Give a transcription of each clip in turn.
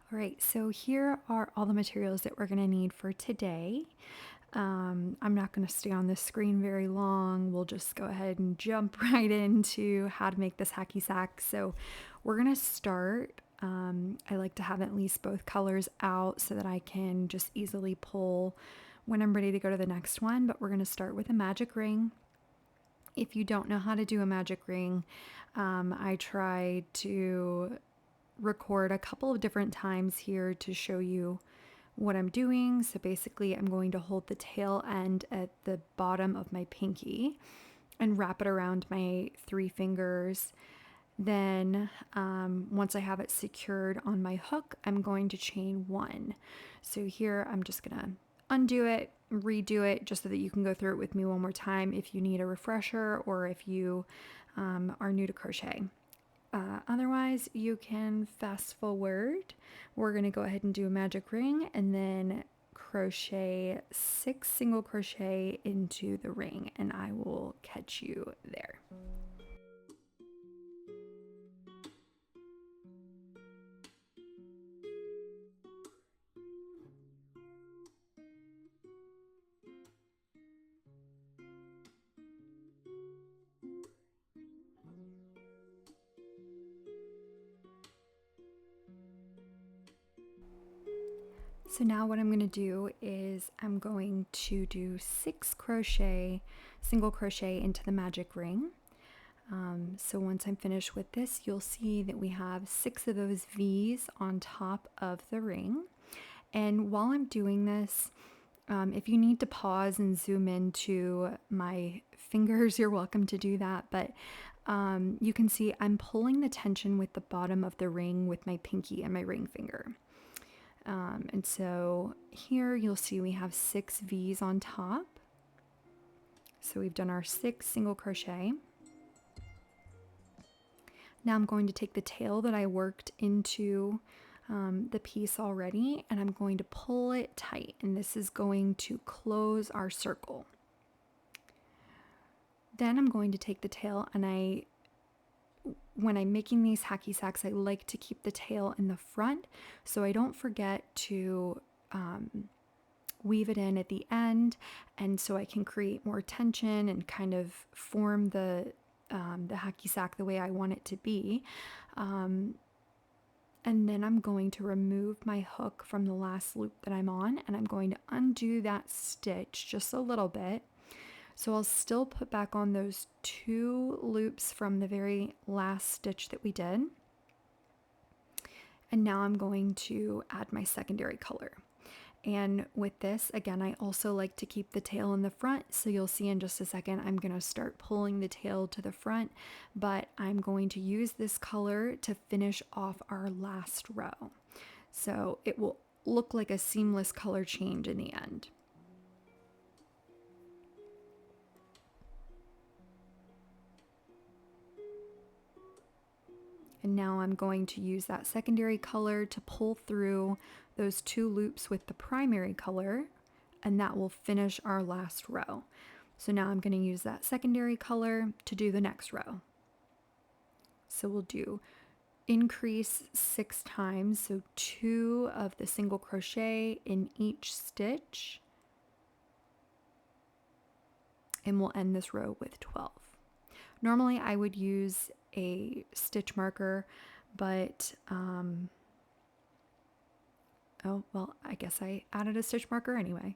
All right, so here are all the materials that we're going to need for today. I'm not going to stay on this screen very long. We'll just go ahead and jump right into how to make this hacky sack. So we're going to start. I like to have at least both colors out so that I can just easily pull when I'm ready to go to the next one. But we're going to start with a magic ring. If you don't know how to do a magic ring, I tried to record a couple of different times here to show you what I'm doing. So basically I'm going to hold the tail end at the bottom of my pinky and wrap it around my 3 fingers. Then once I have it secured on my hook, I'm going to chain 1. So here I'm just gonna undo it, redo it, just so that you can go through it with me one more time if you need a refresher or if you are new to crochet. Otherwise, you can fast forward. We're going to go ahead and do a magic ring and then crochet 6 single crochet into the ring, and I will catch you there. So now what I'm going to do is I'm going to do 6 single crochet into the magic ring. So once I'm finished with this, you'll see that we have 6 of those V's on top of the ring. And while I'm doing this, if you need to pause and zoom into my fingers, you're welcome to do that. But you can see I'm pulling the tension with the bottom of the ring with my pinky and my ring finger. And so here you'll see we have 6 V's on top. So we've done our 6 single crochet. Now I'm going to take the tail that I worked into the piece already, and I'm going to pull it tight, and this is going to close our circle. Then I'm going to take the tail, and when I'm making these hacky sacks, I like to keep the tail in the front so I don't forget to weave it in at the end, and so I can create more tension and kind of form the hacky sack the way I want it to be. And then I'm going to remove my hook from the last loop that I'm on, and I'm going to undo that stitch just a little bit. So I'll still put back on those 2 loops from the very last stitch that we did. And now I'm going to add my secondary color. And with this, again, I also like to keep the tail in the front. So you'll see in just a second, I'm going to start pulling the tail to the front, but I'm going to use this color to finish off our last row. So it will look like a seamless color change in the end. And now I'm going to use that secondary color to pull through those 2 loops with the primary color, and that will finish our last row. So now I'm going to use that secondary color to do the next row. So we'll do increase 6 times, so 2 of the single crochet in each stitch, and we'll end this row with 12. Normally I would use a stitch marker, but oh well, I guess I added a stitch marker anyway.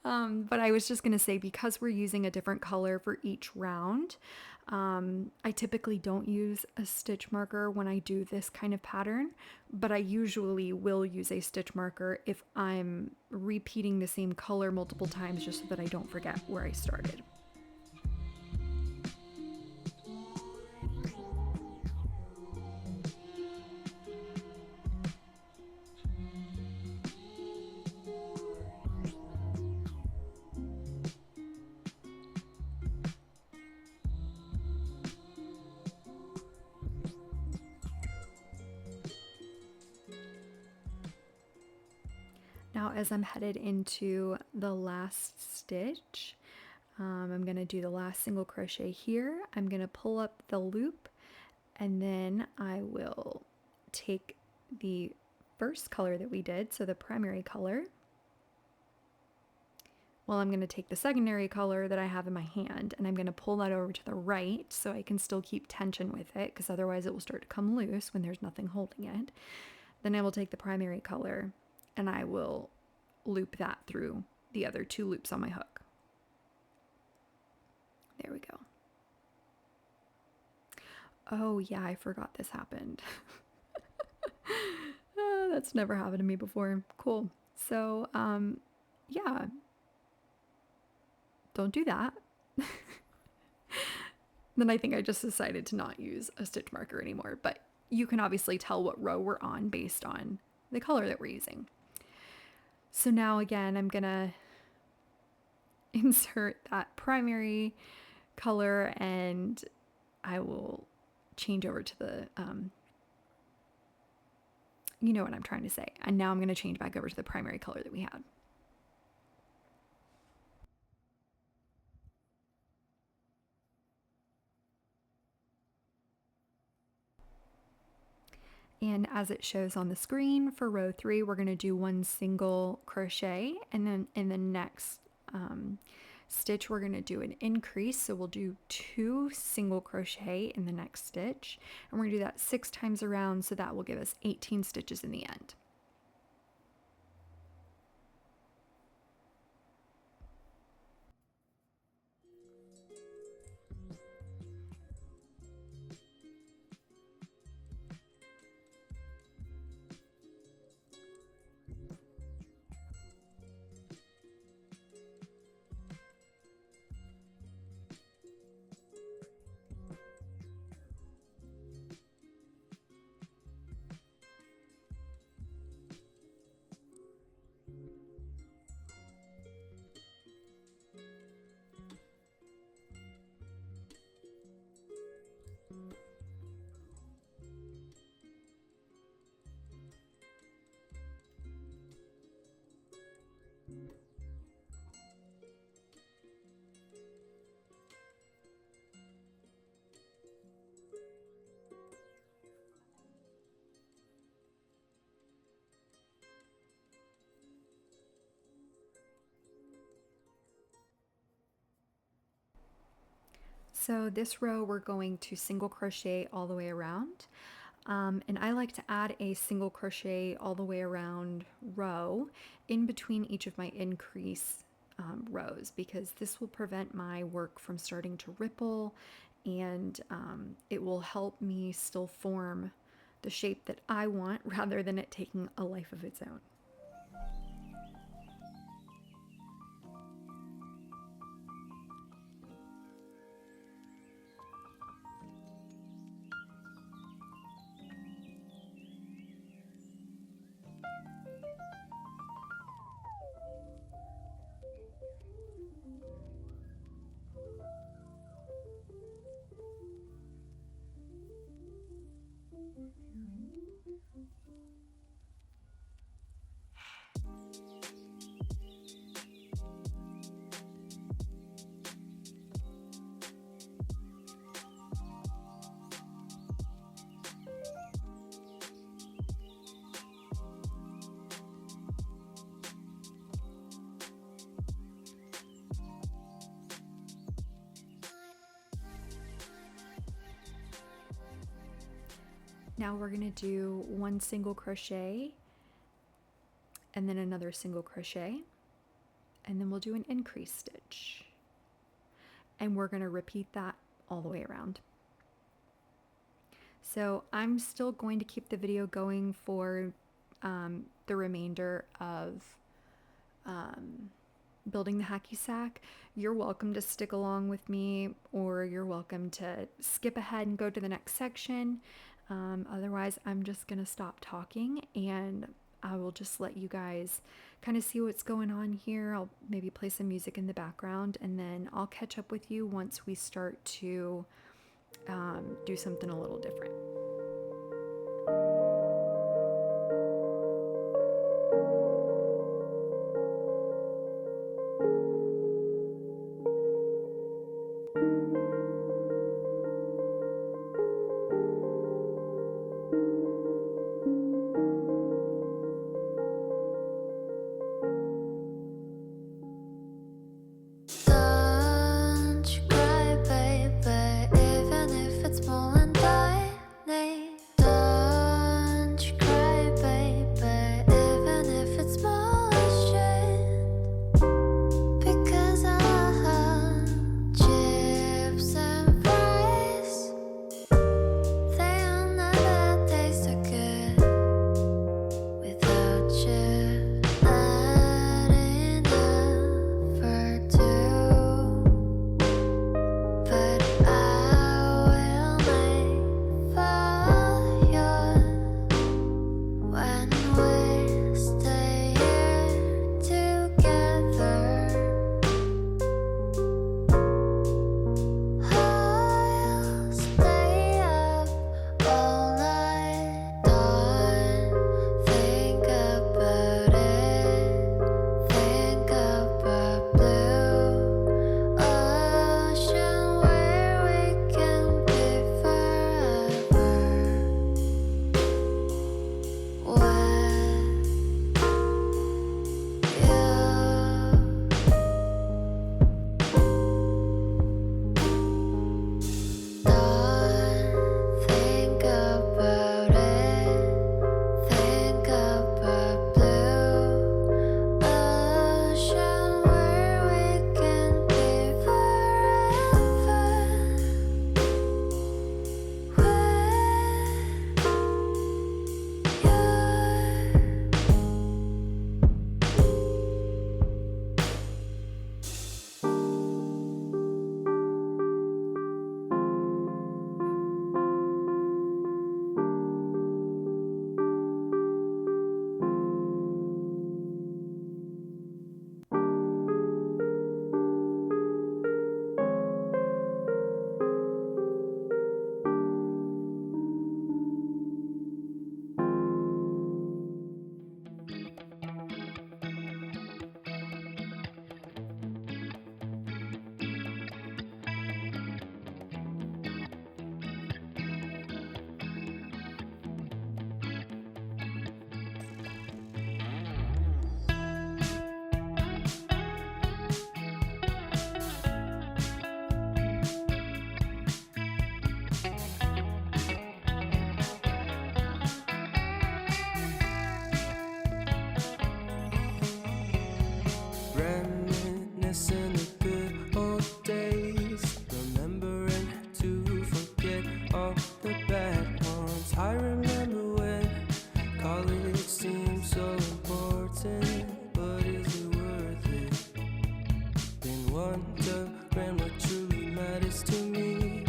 But I was just gonna say, because we're using a different color for each round, I typically don't use a stitch marker when I do this kind of pattern, but I usually will use a stitch marker if I'm repeating the same color multiple times, just so that I don't forget where I started. Now, as I'm headed into the last stitch, I'm going to do the last single crochet here. I'm going to pull up the loop, and then I will take the first color that we did, so the primary color. Well, I'm going to take the secondary color that I have in my hand and I'm going to pull that over to the right so I can still keep tension with it, because otherwise it will start to come loose when there's nothing holding it. Then I will take the primary color and I will loop that through the other 2 loops on my hook. There we go. Oh yeah, I forgot this happened. That's never happened to me before. Cool. So, yeah, don't do that. Then I think I just decided to not use a stitch marker anymore, but you can obviously tell what row we're on based on the color that we're using. So now again, I'm gonna insert that primary color and I will change over to the, you know what I'm trying to say. And now I'm gonna change back over to the primary color that we had. And as it shows on the screen for row 3, we're going to do 1 single crochet, and then in the next stitch we're going to do an increase, so we'll do 2 single crochet in the next stitch, and we're going to do that 6 times around, so that will give us 18 stitches in the end. So this row we're going to single crochet all the way around, and I like to add a single crochet all the way around row in between each of my increase rows, because this will prevent my work from starting to ripple, and it will help me still form the shape that I want rather than it taking a life of its own. Now we're going to do 1 single crochet and then another single crochet, and then we'll do an increase stitch, and we're going to repeat that all the way around. So I'm still going to keep the video going for the remainder of building the hacky sack. You're welcome to stick along with me, or you're welcome to skip ahead and go to the next section. Otherwise, I'm just gonna stop talking and I will just let you guys kind of see what's going on here. I'll maybe play some music in the background, and then I'll catch up with you once we start to do something a little different. I remember when college seemed so important, but is it worth it? Been wondering what truly matters to me.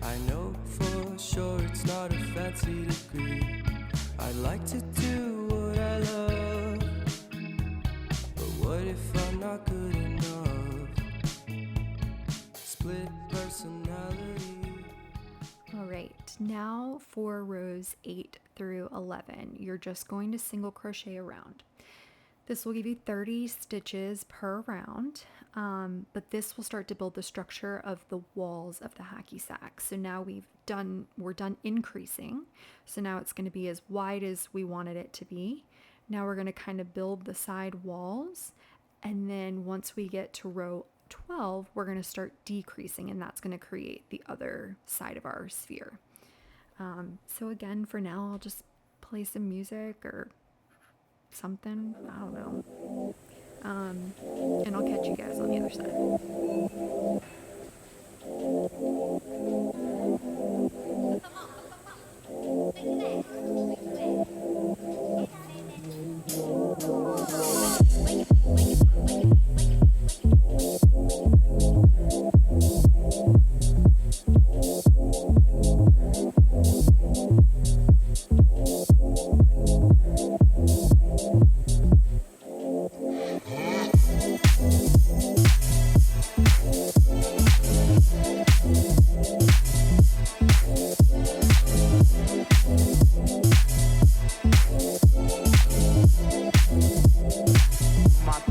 I know for sure it's not a fancy degree. I'd like to do what I love, but what if I'm not good enough? Split personality. All right, now for rows 8 through 11, you're just going to single crochet around. This will give you 30 stitches per round, but this will start to build the structure of the walls of the hacky sack. So now we're done increasing. So now it's going to be as wide as we wanted it to be. Now we're going to kind of build the side walls, and then once we get to row 12, we're going to start decreasing, and that's going to create the other side of our sphere. So again, for now, I'll just play some music or something. I don't know. And I'll catch you guys on the other side. And go ahead,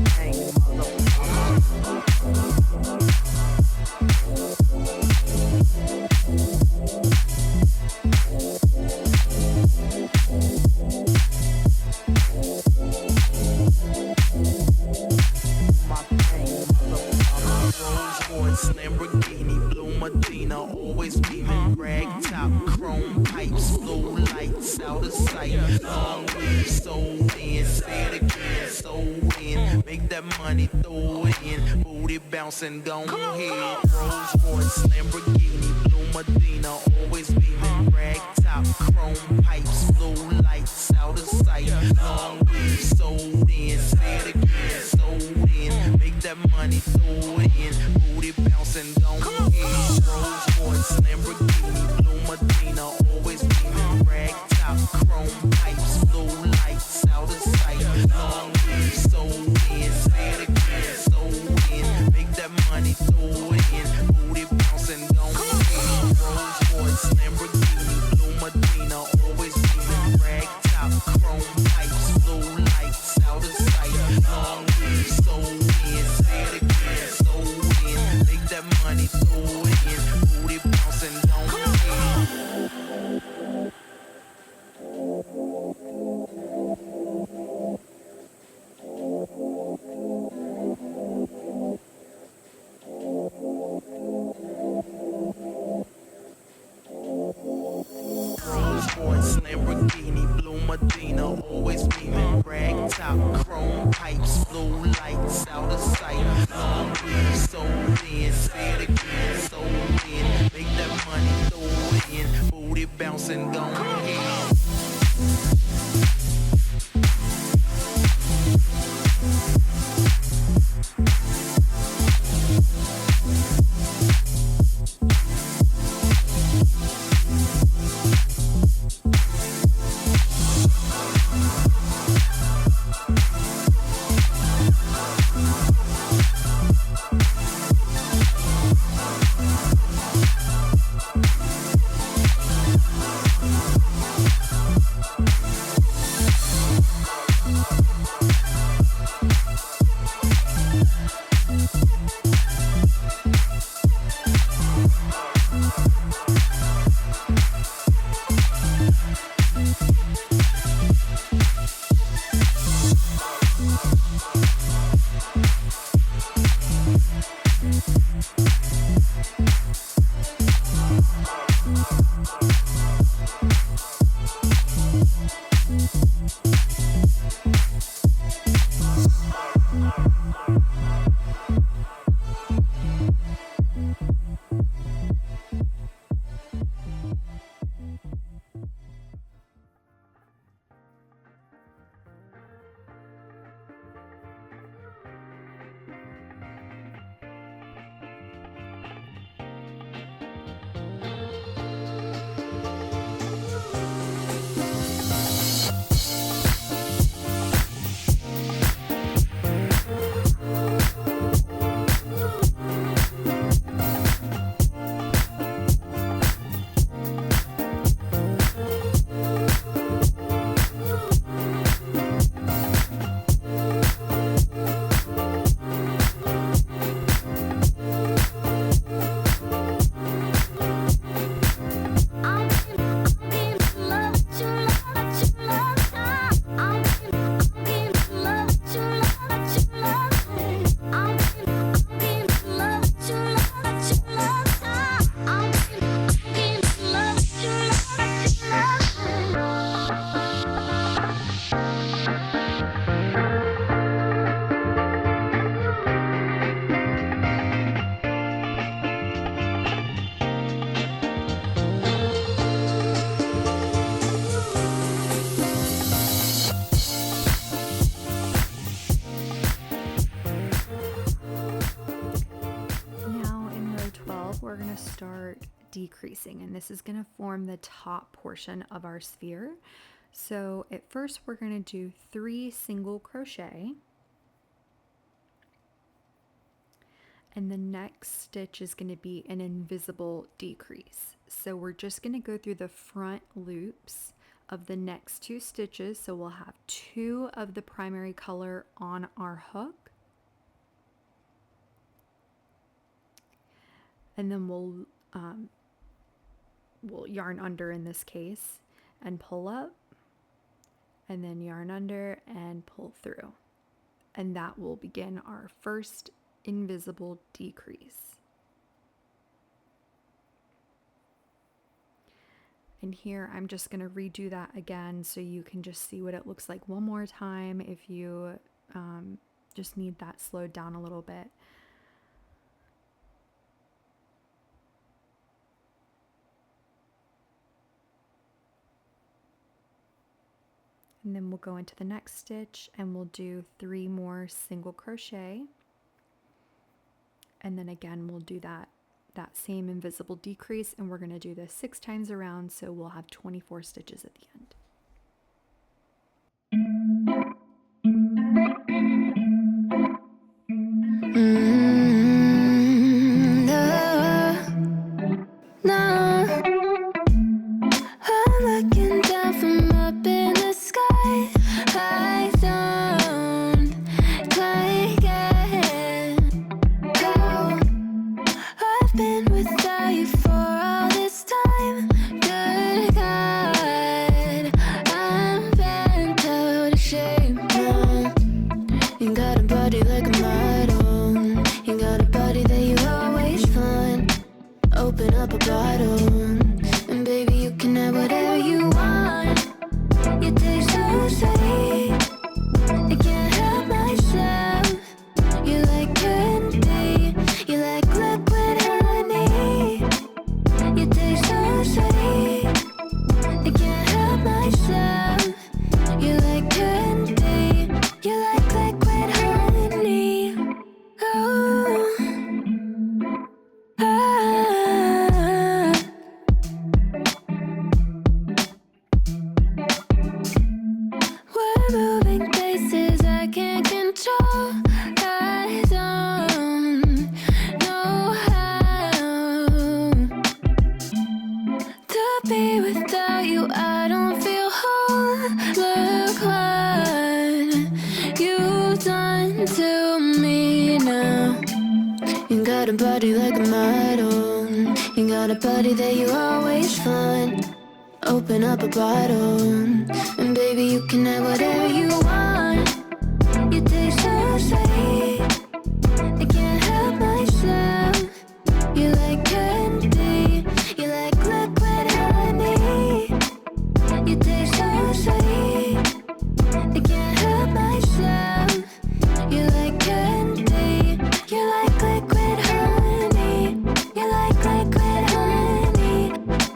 Rolls Royce, Lamborghini, Blue Medina, always beaming, rag top, chrome pipes, blue lights, out of sight, long weed, sold in, say it again, sold in, make that money, throw it in, booty bouncing, go ahead, Rolls Royce, Lamborghini, Blue Medina, always beaming, rag top, chrome pipes, blue lights, out of sight, long weed, sold in, say it again, sold in, make that money, throw it in, booty bouncing, don't ahead. Rolls Royce, Lamborghini, Blue Medina, always beaming, rag top, chrome pipes, blue lights, out of sight, long weed, sold in, say it again, sold in, make that money, throw it in, booty bouncing, don't ahead. Rolls-Royce, Lamborghini, Blue Medina, always beaming, rag top, chrome pipes, blue lights, out of sight, long weed, sold in, say it again, sold in, make that money, throw it in, booty bouncing, go ahead. going to start decreasing, and this is going to form the top portion of our sphere. So at first we're going to do 3 single crochet, and the next stitch is going to be an invisible decrease. So we're just going to go through the front loops of the next 2 stitches. So we'll have 2 of the primary color on our hook, and then we'll yarn under in this case and pull up, and then yarn under and pull through, and that will begin our first invisible decrease. And here I'm just going to redo that again so you can just see what it looks like one more time if you just need that slowed down a little bit. And then we'll go into the next stitch and we'll do 3 more single crochet. And then again, we'll do that same invisible decrease, and we're going to do this 6 times around, so we'll have 24 stitches at the end. I'm looking down from up in the sky. I don't quite get how I've been without you for all this time. Good God, I'm bent out of shape now. You got a body like a model. You got a body that you always find. Open up a bottle, and baby, you can have whatever you want. You taste so sweet, I can't help myself. You like candy, you like liquid honey. You taste so sweet, I can't help myself. You like candy, you like liquid honey. Oh, we're moving places I can't control. I don't know how to be without you. I don't feel whole. Look what you've done to me now. You got a body like a model. You got a body that you always find. Open up a bottle, and baby, you can have whatever you want. You taste so sweet, I can't help myself. You like candy, you like liquid honey. You taste so sweet, I can't help myself. You like candy, you like liquid honey. You like liquid honey,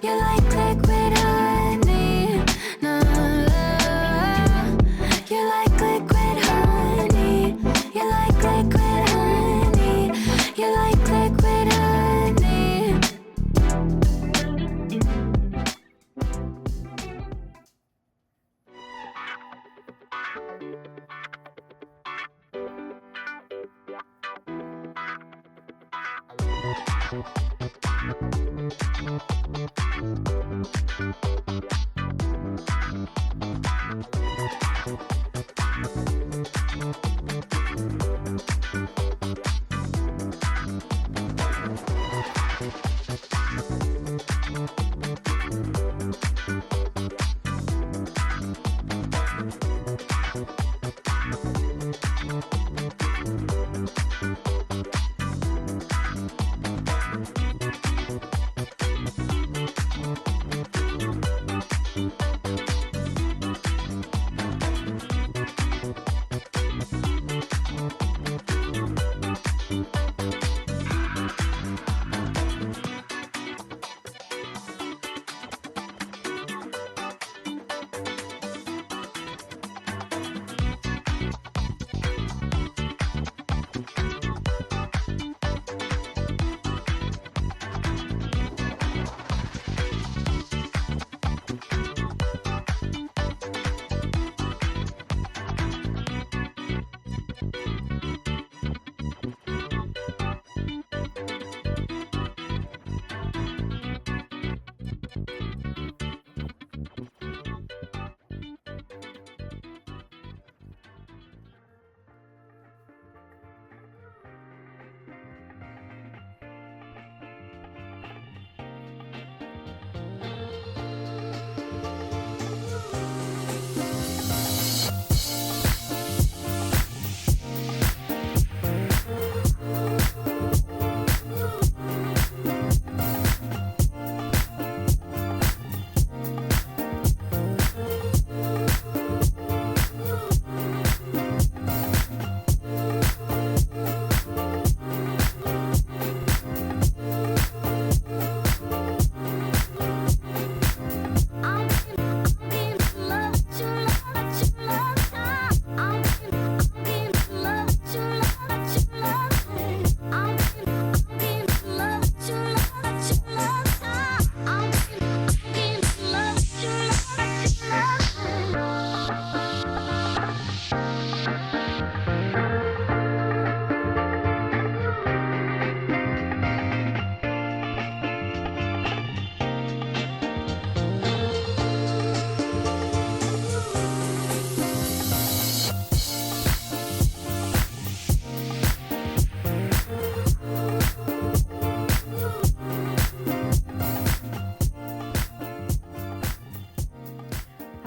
you like liquid honey. No, you like liquid honey, you like liquid honey, you like liquid honey.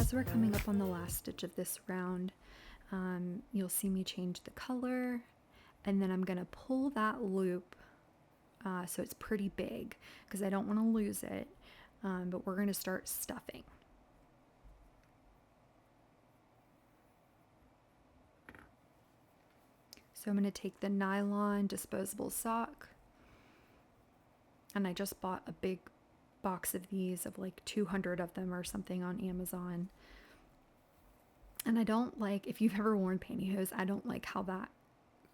as we're coming up on the last stitch of this round, you'll see me change the color, and then I'm going to pull that loop so it's pretty big because I don't want to lose it, but we're going to start stuffing. So I'm going to take the nylon disposable sock, and I just bought a big box of these, of like 200 of them or something on Amazon. And I don't like, if you've ever worn pantyhose, I don't like how that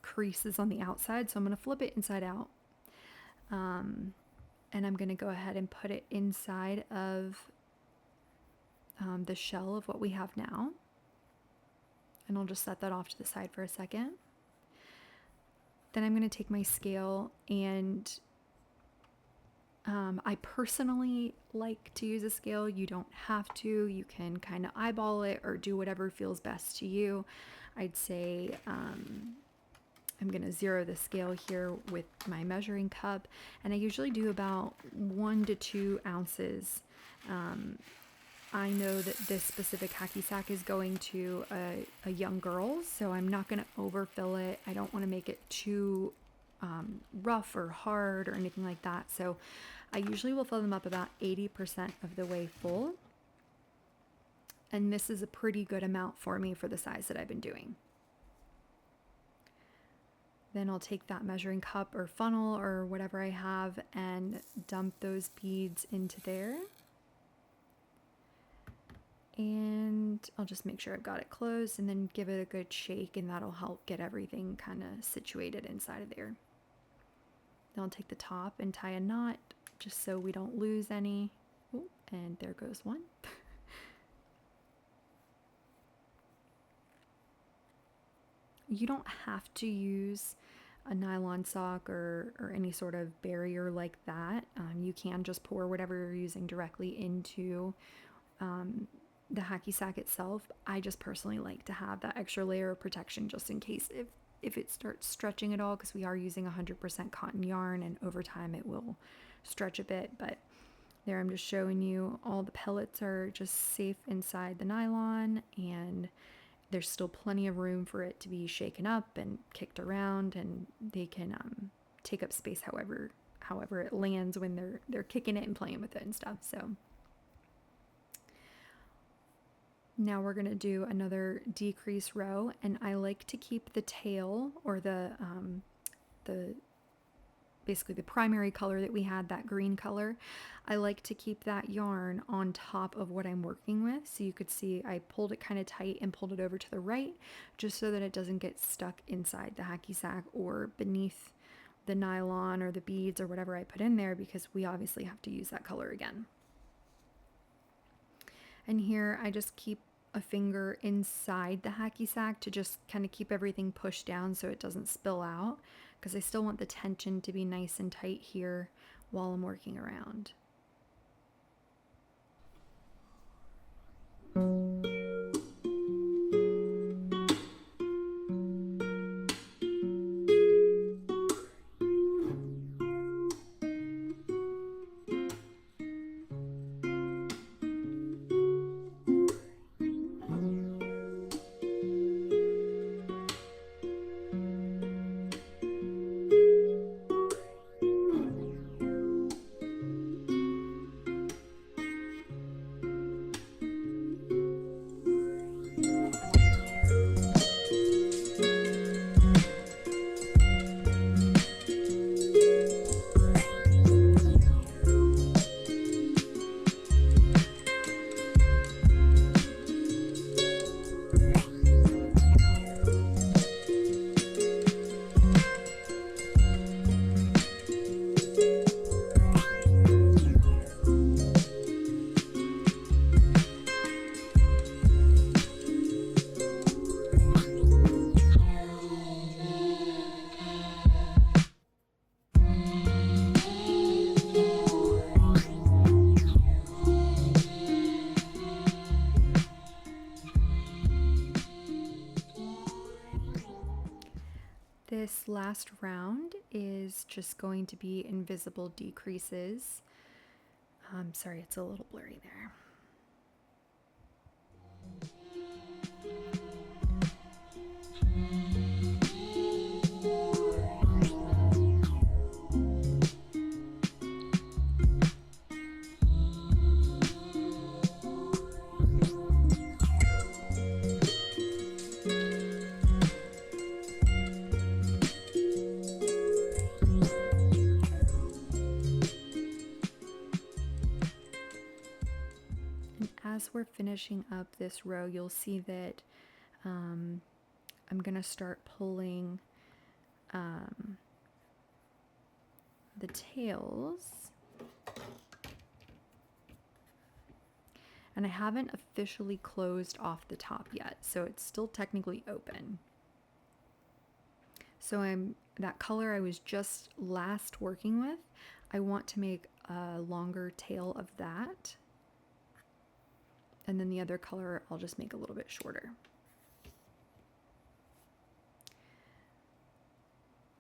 crease is on the outside, so I'm going to flip it inside out. And I'm going to go ahead and put it inside of the shell of what we have now. And I'll just set that off to the side for a second. Then I'm going to take my scale, and I personally like to use a scale. You don't have to. You can kind of eyeball it or do whatever feels best to you. I'd say I'm going to zero the scale here with my measuring cup, and I usually do about 1 to 2 ounces. I know that this specific hacky sack is going to a young girl, so I'm not going to overfill it. I don't want to make it too rough or hard or anything like that. So I usually will fill them up about 80% of the way full. And this is a pretty good amount for me for the size that I've been doing. Then I'll take that measuring cup or funnel or whatever I have and dump those beads into there. And I'll just make sure I've got it closed and then give it a good shake, and that'll help get everything kind of situated inside of there. Then I'll take the top and tie a knot just so we don't lose any. Ooh, and there goes one. You don't have to use a nylon sock or any sort of barrier like that. You can just pour whatever you're using directly into the hacky sack itself. I just personally like to have that extra layer of protection just in case if it starts stretching at all, because we are using 100% cotton yarn, and over time it will stretch a bit. But there, I'm just showing you all the pellets are just safe inside the nylon, and there's still plenty of room for it to be shaken up and kicked around, and they can take up space however it lands when they're kicking it and playing with it and stuff. So now we're going to do another decrease row, and I like to keep the tail, or the basically the primary color that we had, that green color. I like to keep that yarn on top of what I'm working with. So you could see I pulled it kind of tight and pulled it over to the right, just so that it doesn't get stuck inside the hacky sack or beneath the nylon or the beads or whatever I put in there, because we obviously have to use that color again. And here I just keep a finger inside the hacky sack to just kind of keep everything pushed down so it doesn't spill out, because I still want the tension to be nice and tight here while I'm working around. This last round is just going to be invisible decreases. Sorry, it's a little blurry there. we're finishing up this row, you'll see that I'm going to start pulling the tails. And I haven't officially closed off the top yet, so it's still technically open. So that color I was just last working with, I want to make a longer tail of that. And then the other color I'll just make a little bit shorter.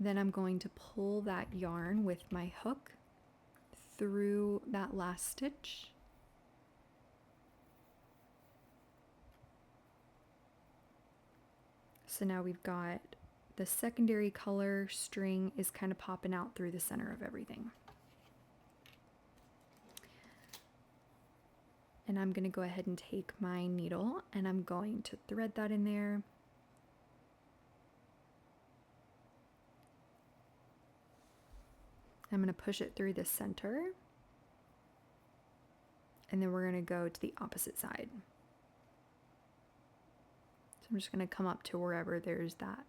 Then I'm going to pull that yarn with my hook through that last stitch. So now we've got the secondary color string is kind of popping out through the center of everything. And I'm going to go ahead and take my needle and I'm going to thread that in there. I'm going to push it through the center. And then we're going to go to the opposite side. So I'm just going to come up to wherever there's that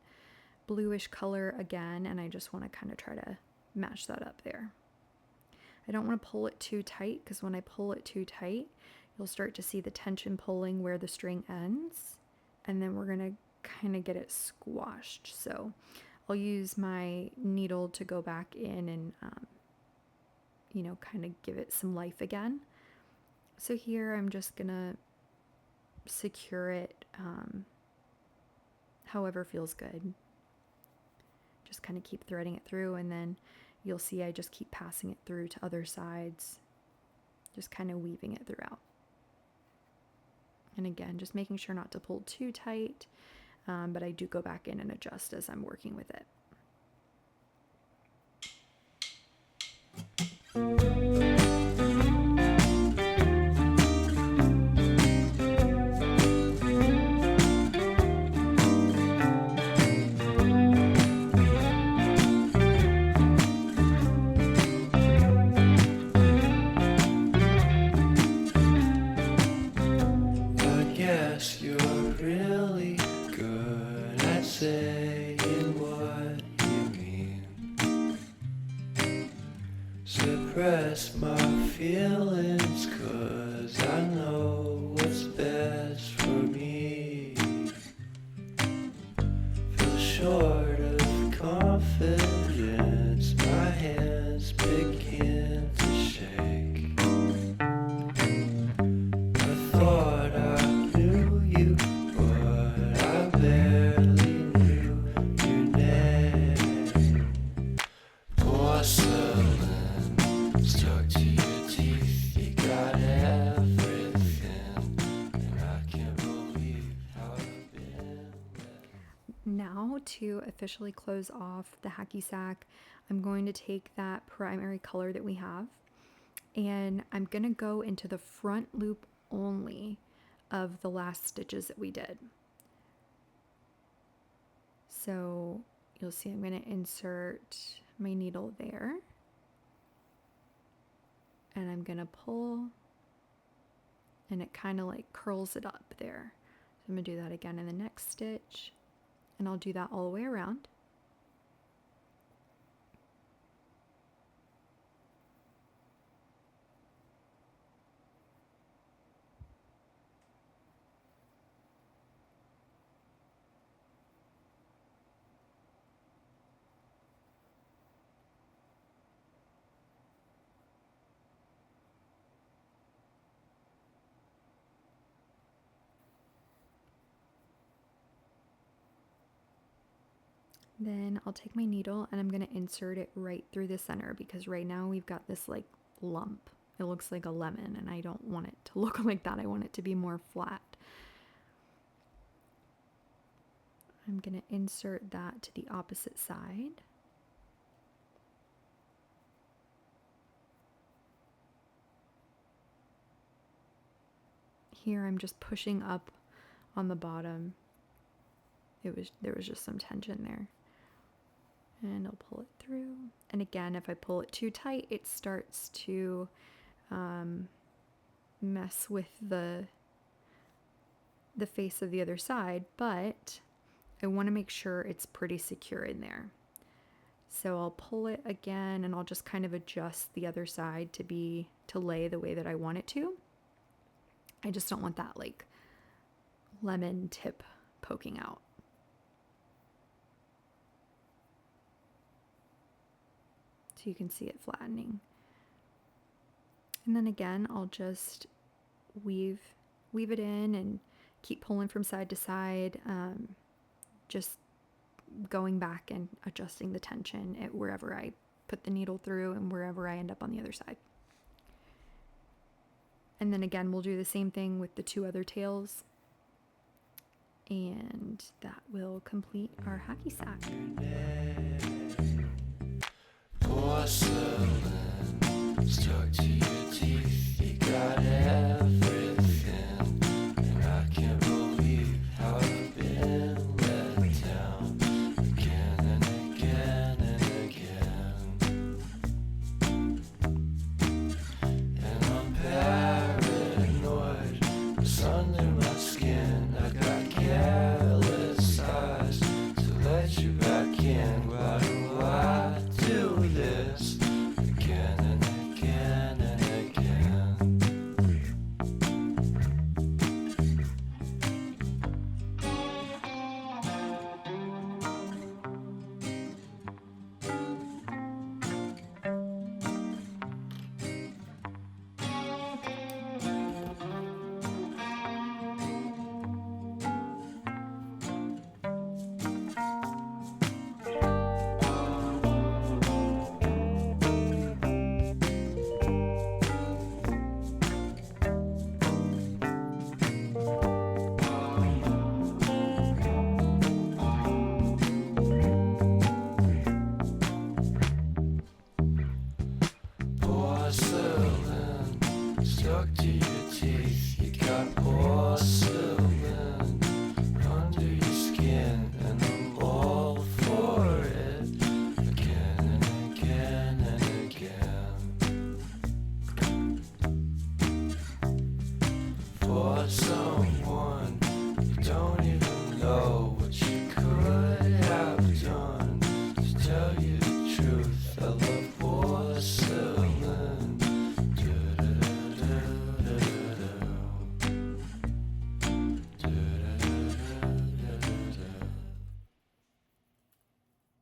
bluish color again, and I just want to kind of try to match that up there. I don't want to pull it too tight, because when I pull it too tight, you'll start to see the tension pulling where the string ends, and then we're going to kind of get it squashed. So I'll use my needle to go back in and, you know, kind of give it some life again. So here I'm just going to secure it however feels good. Just kind of keep threading it through, and then you'll see I just keep passing it through to other sides, just kind of weaving it throughout. And again, just making sure not to pull too tight, but I do go back in and adjust as I'm working with it. Suppress my feelings, 'cause I know what's best for me. Feel short of confidence, my hands begin to shake. I thought I knew you, but I barely knew your name. Porcelain stuck to your teeth, you got everything, and I can't believe how I've been. Now to officially close off the hacky sack, I'm going to take that primary color that we have, and I'm going to go into the front loop only of the last stitches that we did. So you'll see I'm going to insert my needle there, and I'm going to pull, and it kind of like curls it up there. So I'm going to do that again in the next stitch, and I'll do that all the way around. Then I'll take my needle and I'm going to insert it right through the center, because right now we've got this like lump. It looks like a lemon, and I don't want it to look like that. I want it to be more flat. I'm going to insert that to the opposite side. Here I'm just pushing up on the bottom. There was just some tension there. And I'll pull it through. And again, if I pull it too tight, it starts to mess with the the face of the other side, but I want to make sure it's pretty secure in there. So I'll pull it again and I'll just kind of adjust the other side to lay the way that I want it to. I just don't want that like lemon tip poking out. So you can see it flattening. And then again, I'll just weave it in and keep pulling from side to side, just going back and adjusting the tension at wherever I put the needle through and wherever I end up on the other side. And then again, we'll do the same thing with the two other tails. And that will complete our hacky sack. Porcelain stuck to